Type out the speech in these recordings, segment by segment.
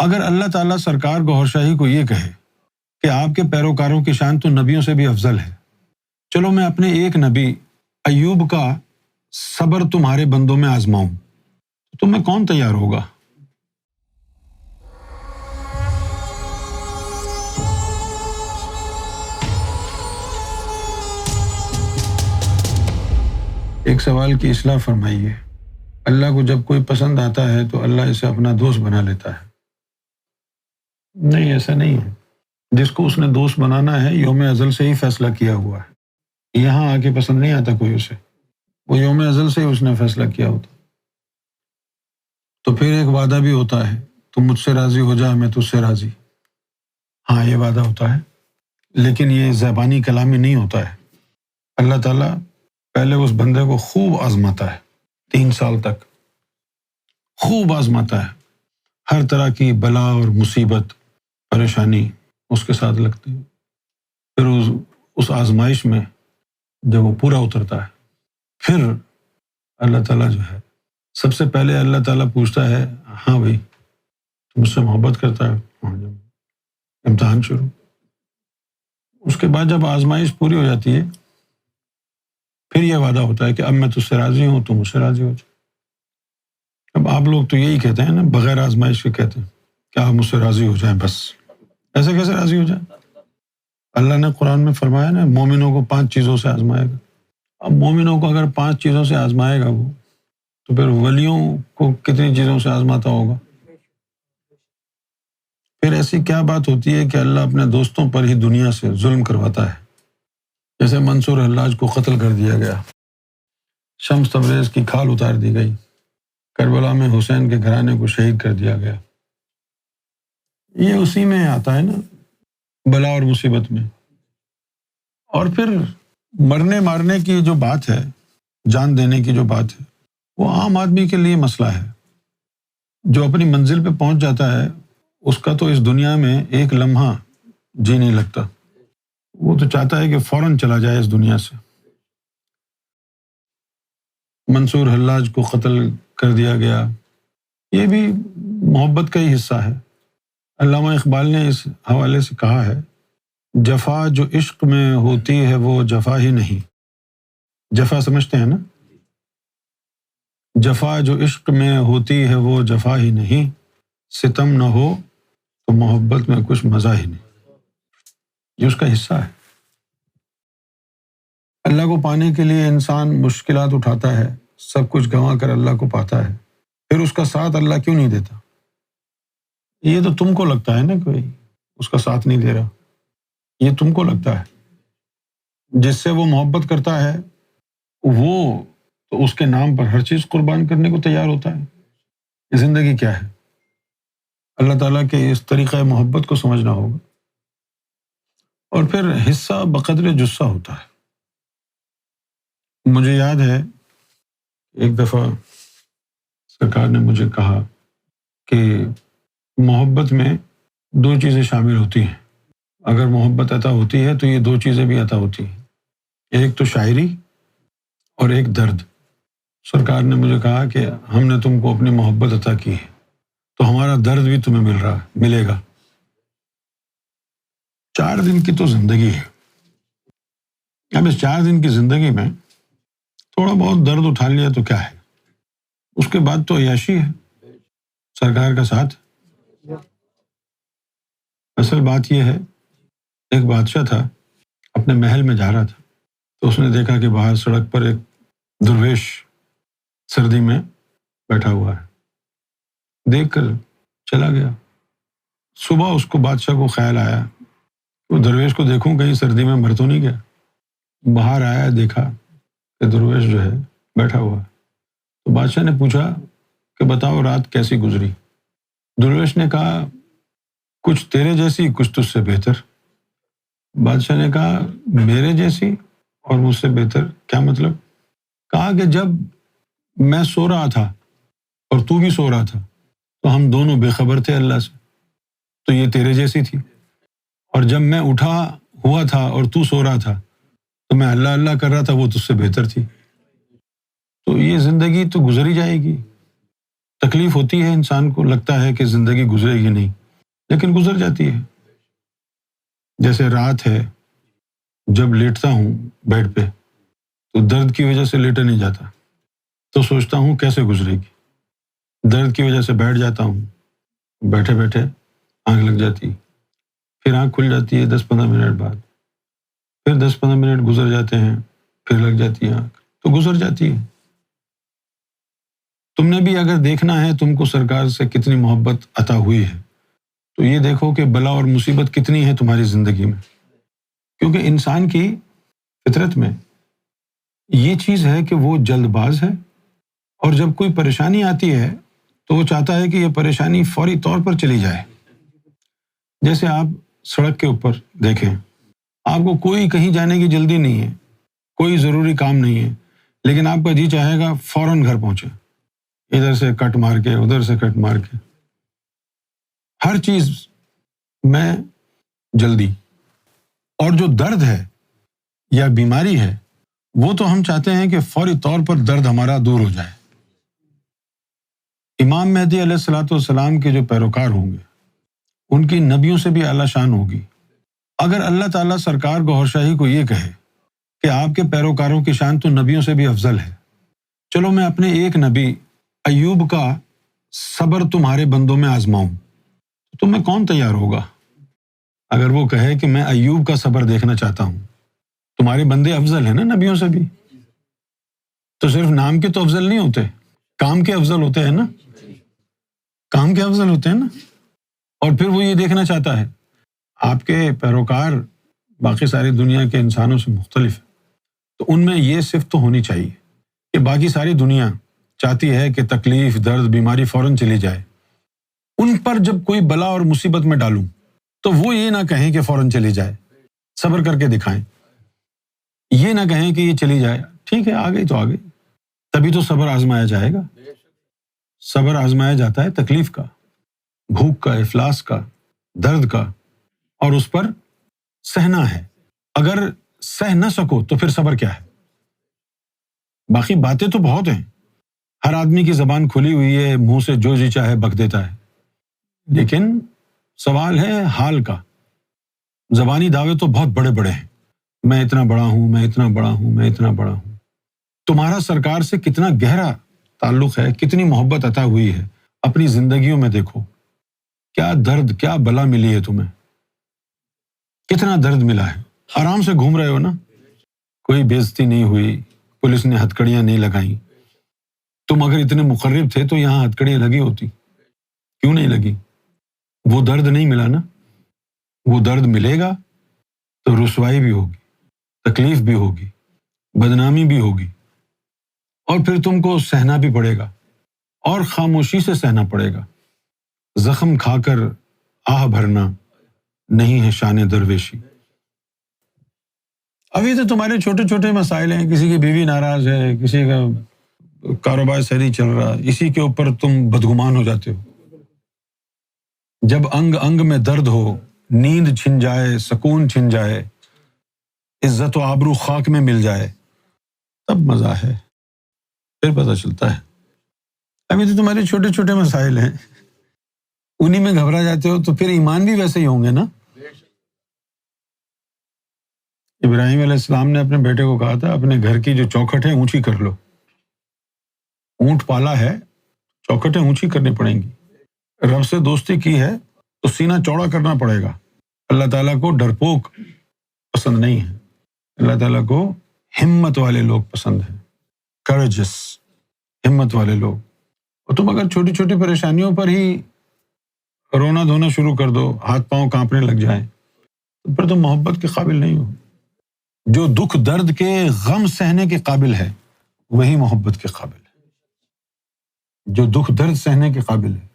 اگر اللہ تعالیٰ سرکار گوہر شاہی کو یہ کہے کہ آپ کے پیروکاروں کی شان تو نبیوں سے بھی افضل ہے، چلو میں اپنے ایک نبی ایوب کا صبر تمہارے بندوں میں آزماؤں، تو تم میں کون تیار ہوگا؟ ایک سوال کی اصلاح فرمائیے۔ اللہ کو جب کوئی پسند آتا ہے تو اللہ اسے اپنا دوست بنا لیتا ہے۔ نہیں، ایسا نہیں ہے۔ جس کو اس نے دوست بنانا ہے یوم ازل سے ہی فیصلہ کیا ہوا ہے، یہاں آ کے پسند نہیں آتا کوئی اسے، وہ یوم ازل سے ہی اس نے فیصلہ کیا ہوتا۔ تو پھر ایک وعدہ بھی ہوتا ہے، تم مجھ سے راضی ہو جا میں تجھ سے راضی، ہاں یہ وعدہ ہوتا ہے، لیکن یہ زبانی کلامی نہیں ہوتا ہے۔ اللہ تعالیٰ پہلے اس بندے کو خوب آزماتا ہے، 3 سال تک خوب آزماتا ہے، ہر طرح کی بلا اور مصیبت پریشانی اس کے ساتھ لگتی ہے۔ پھر اس آزمائش میں جب وہ پورا اترتا ہے، پھر اللہ تعالیٰ جو ہے سب سے پہلے اللہ تعالیٰ پوچھتا ہے، ہاں بھائی تم مجھ سے محبت کرتا ہے؟ ہاں جی۔ امتحان شروع۔ اس کے بعد جب آزمائش پوری ہو جاتی ہے پھر یہ وعدہ ہوتا ہے کہ اب میں تجھ سے راضی ہوں تو مجھ سے راضی ہو جائے۔ اب آپ لوگ تو یہی کہتے ہیں نا، بغیر آزمائش کے کہتے ہیں کہ آپ مجھ سے راضی ہو جائیں بس۔ ایسے کیسے راضی ہو جائیں؟ اللہ نے قرآن میں فرمایا نا، مومنوں کو 5 چیزوں سے آزمائے گا۔ اب مومنوں کو اگر 5 چیزوں سے آزمائے گا وہ، تو پھر ولیوں کو کتنی چیزوں سے آزماتا ہوگا؟ پھر ایسی کیا بات ہوتی ہے کہ اللہ اپنے دوستوں پر ہی دنیا سے ظلم کرواتا ہے؟ جیسے منصور حلاج کو قتل کر دیا گیا، شمس تبریز کی کھال اتار دی گئی، کربلا میں حسین کے گھرانے کو شہید کر دیا گیا۔ یہ اسی میں آتا ہے نا، بلا اور مصیبت میں۔ اور پھر مرنے مارنے کی جو بات ہے، جان دینے کی جو بات ہے، وہ عام آدمی کے لیے مسئلہ ہے۔ جو اپنی منزل پہ پہنچ جاتا ہے اس کا تو اس دنیا میں ایک لمحہ جی نہیں لگتا، وہ تو چاہتا ہے کہ فوراً چلا جائے اس دنیا سے۔ منصور حلاج کو قتل کر دیا گیا، یہ بھی محبت کا ہی حصہ ہے۔ علامہ اقبال نے اس حوالے سے کہا ہے، جفا جو عشق میں ہوتی ہے وہ جفا ہی نہیں۔ جفا سمجھتے ہیں نا؟ جفا جو عشق میں ہوتی ہے وہ جفا ہی نہیں، ستم نہ ہو تو محبت میں کچھ مزہ ہی نہیں۔ یہ اس کا حصہ ہے۔ اللہ کو پانے کے لیے انسان مشکلات اٹھاتا ہے، سب کچھ گنوا کر اللہ کو پاتا ہے، پھر اس کا ساتھ اللہ کیوں نہیں دیتا؟ یہ تو تم کو لگتا ہے نا کوئی اس کا ساتھ نہیں دے رہا، یہ تم کو لگتا ہے۔ جس سے وہ محبت کرتا ہے وہ تو اس کے نام پر ہر چیز قربان کرنے کو تیار ہوتا ہے۔ یہ زندگی کیا ہے؟ اللہ تعالیٰ کے اس طریقہ محبت کو سمجھنا ہوگا۔ اور پھر حصہ بقدر جثہ ہوتا ہے۔ مجھے یاد ہے ایک دفعہ سرکار نے مجھے کہا کہ محبت میں 2 چیزیں شامل ہوتی ہیں، اگر محبت عطا ہوتی ہے تو یہ 2 چیزیں بھی عطا ہوتی ہیں، ایک تو شاعری اور ایک درد۔ سرکار نے مجھے کہا کہ ہم نے تم کو اپنی محبت عطا کی ہے تو ہمارا درد بھی تمہیں ملے گا۔ 4 دن کی تو زندگی ہے، اب اس 4 دن کی زندگی میں تھوڑا بہت درد اٹھا لیا تو کیا ہے، اس کے بعد تو عیاشی ہے، سرکار کا ساتھ۔ اصل بات یہ ہے، ایک بادشاہ تھا، اپنے محل میں جا رہا تھا تو اس نے دیکھا کہ باہر سڑک پر ایک درویش سردی میں بیٹھا ہوا ہے، دیکھ کر چلا گیا۔ صبح اس کو بادشاہ کو خیال آیا، وہ درویش کو دیکھوں کہیں سردی میں مر تو نہیں گیا۔ باہر آیا، دیکھا کہ درویش جو ہے بیٹھا ہوا ہے، تو بادشاہ نے پوچھا کہ بتاؤ رات کیسی گزری؟ درویش نے کہا کچھ تیرے جیسی کچھ تجھ سے بہتر۔ بادشاہ نے کہا میرے جیسی اور مجھ سے بہتر کیا مطلب؟ کہا کہ جب میں سو رہا تھا اور تو بھی سو رہا تھا تو ہم دونوں بے خبر تھے اللہ سے، تو یہ تیرے جیسی تھی، اور جب میں اٹھا ہوا تھا اور تو سو رہا تھا تو میں اللہ اللہ کر رہا تھا، وہ تجھ سے بہتر تھی۔ تو یہ زندگی تو گزر ہی جائے گی، تکلیف ہوتی ہے، انسان کو لگتا ہے کہ زندگی گزرے گی نہیں، لیکن گزر جاتی ہے۔ جیسے رات ہے، جب لیٹتا ہوں بیڈ پہ تو درد کی وجہ سے لیٹا نہیں جاتا، تو سوچتا ہوں کیسے گزرے گی، درد کی وجہ سے بیٹھ جاتا ہوں، بیٹھے بیٹھے آنکھ لگ جاتی، پھر آنکھ کھل جاتی ہے 10-15 منٹ بعد، پھر 10-15 منٹ گزر جاتے ہیں، پھر لگ جاتی ہے آنکھ، تو گزر جاتی ہے۔ تم نے بھی اگر دیکھنا ہے تم کو سرکار سے کتنی محبت عطا ہوئی ہے، تو یہ دیکھو کہ بلا اور مصیبت کتنی ہے تمہاری زندگی میں، کیونکہ انسان کی فطرت میں یہ چیز ہے کہ وہ جلد باز ہے، اور جب کوئی پریشانی آتی ہے تو وہ چاہتا ہے کہ یہ پریشانی فوری طور پر چلی جائے۔ جیسے آپ سڑک کے اوپر دیکھیں، آپ کو کوئی کہیں جانے کی جلدی نہیں ہے، کوئی ضروری کام نہیں ہے، لیکن آپ کا جی چاہے گا فوراً گھر پہنچے، ادھر سے کٹ مار کے ادھر سے کٹ مار کے، ہر چیز میں جلدی۔ اور جو درد ہے یا بیماری ہے، وہ تو ہم چاہتے ہیں کہ فوری طور پر درد ہمارا دور ہو جائے۔ امام مہدی علیہ الصلوۃ والسلام کے جو پیروکار ہوں گے، ان کی نبیوں سے بھی اعلیٰ شان ہوگی۔ اگر اللہ تعالیٰ سرکار گوھر شاہی کو یہ کہے کہ آپ کے پیروکاروں کی شان تو نبیوں سے بھی افضل ہے، چلو میں اپنے ایک نبی ایوب کا صبر تمہارے بندوں میں آزماؤں، تو تم میں کون تیار ہوگا؟ اگر وہ کہے کہ میں ایوب کا صبر دیکھنا چاہتا ہوں، تمہارے بندے افضل ہیں نا نبیوں سے بھی، تو صرف نام کے تو افضل نہیں ہوتے، کام کے افضل ہوتے ہیں نا، کام کے افضل ہوتے ہیں نا۔ اور پھر وہ یہ دیکھنا چاہتا ہے آپ کے پیروکار باقی ساری دنیا کے انسانوں سے مختلف ہیں، تو ان میں یہ صفت تو ہونی چاہیے کہ باقی ساری دنیا چاہتی ہے کہ تکلیف، درد، بیماری فوراً چلی جائے، ان پر جب کوئی بلا اور مصیبت میں ڈالوں تو وہ یہ نہ کہیں کہ فوراً چلی جائے، صبر کر کے دکھائیں، یہ نہ کہیں کہ یہ چلی جائے، ٹھیک ہے آ گئی تو آ گئی، تبھی تو صبر آزمایا جائے گا۔ صبر آزمایا جاتا ہے تکلیف کا، بھوک کا، افلاس کا، درد کا، اور اس پر سہنا ہے۔ اگر سہ نہ سکو تو پھر صبر کیا ہے؟ باقی باتیں تو بہت ہیں، ہر آدمی کی زبان کھلی ہوئی ہے، منہ سے جو جی چاہے بک دیتا ہے، لیکن سوال ہے حال کا۔ زبانی دعوے تو بہت بڑے بڑے ہیں، میں اتنا بڑا ہوں، میں اتنا بڑا ہوں، میں اتنا بڑا ہوں۔ تمہارا سرکار سے کتنا گہرا تعلق ہے، کتنی محبت عطا ہوئی ہے، اپنی زندگیوں میں دیکھو، کیا درد، کیا بلا ملی ہے تمہیں، کتنا درد ملا ہے، آرام سے گھوم رہے ہو نا، کوئی بے عزتی نہیں ہوئی، پولیس نے ہتھکڑیاں نہیں لگائیں۔ تم اگر اتنے مقرب تھے تو یہاں ہتھکڑیاں لگی ہوتی، کیوں نہیں لگی؟ وہ درد نہیں ملا نا، وہ درد ملے گا تو رسوائی بھی ہوگی، تکلیف بھی ہوگی، بدنامی بھی ہوگی، اور پھر تم کو سہنا بھی پڑے گا، اور خاموشی سے سہنا پڑے گا۔ زخم کھا کر آہ بھرنا نہیں ہے شان درویشی۔ ابھی تو تمہارے چھوٹے چھوٹے مسائل ہیں، کسی کی بیوی ناراض ہے، کسی کا کاروبار صحیح چل رہا، اسی کے اوپر تم بدگمان ہو جاتے ہو۔ جب انگ انگ میں درد ہو، نیند چھن جائے، سکون چھن جائے، عزت و آبرو خاک میں مل جائے، تب مزہ ہے، پھر پتہ چلتا ہے۔ ابھی تو تمہارے چھوٹے چھوٹے مسائل ہیں، انہی میں گھبرا جاتے ہو، تو پھر ایمان بھی ویسے ہی ہوں گے نا۔ ابراہیم علیہ السلام نے اپنے بیٹے کو کہا تھا اپنے گھر کی جو چوکھٹ ہے اونچی کر لو، اونٹ پالا ہے، چوکھٹیں اونچی کرنی پڑیں گی، رب سے دوستی کی ہے تو سینہ چوڑا کرنا پڑے گا۔ اللہ تعالیٰ کو ڈرپوک پسند نہیں ہے، اللہ تعالیٰ کو ہمت والے لوگ پسند ہیں، کریجس، ہمت والے لوگ۔ اور تم اگر چھوٹی چھوٹی پریشانیوں پر ہی رونا دھونا شروع کر دو، ہاتھ پاؤں کانپنے لگ جائیں، تو پھر تم محبت کے قابل نہیں ہو۔ جو دکھ درد کے غم سہنے کے قابل ہے وہی محبت کے قابل ہے، جو دکھ درد سہنے کے قابل ہے۔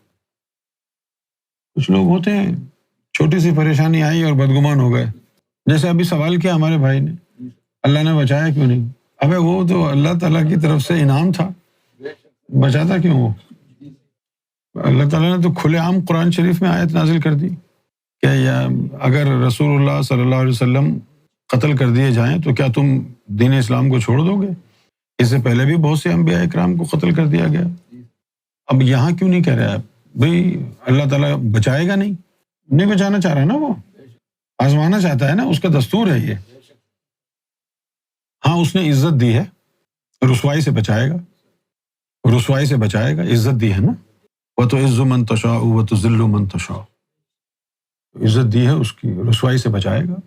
کچھ لوگ ہوتے ہیں چھوٹی سی پریشانی آئی اور بدگمان ہو گئے، جیسے ابھی سوال کیا ہمارے بھائی نے، اللہ نے بچایا کیوں نہیں؟ ابے وہ تو اللہ تعالیٰ کی طرف سے انعام تھا، بچاتا کیوں وہ؟ اللہ تعالیٰ نے تو کھلے عام قرآن شریف میں آیت نازل کر دی کہ اگر رسول اللہ صلی اللہ علیہ وسلم قتل کر دیے جائیں تو کیا تم دین اسلام کو چھوڑ دو گے؟ اس سے پہلے بھی بہت سے انبیاء اکرام کو قتل کر دیا گیا، اب یہاں کیوں نہیں کہہ رہا ہے بھئی اللہ تعالیٰ بچائے گا؟ نہیں بچانا چاہ رہا نا، وہ آزمانا چاہتا ہے نا، اس کا دستور ہے یہ. ہاں اس نے عزت دی ہے، رسوائی سے بچائے گا، رسوائی سے بچائے گا، عزت دی ہے نا. وَتُعِزُّ مَن تَشَاءُ وَتُذِلُّ مَن تَشَاءُ، عزت دی ہے اس کی، رسوائی سے بچائے گا.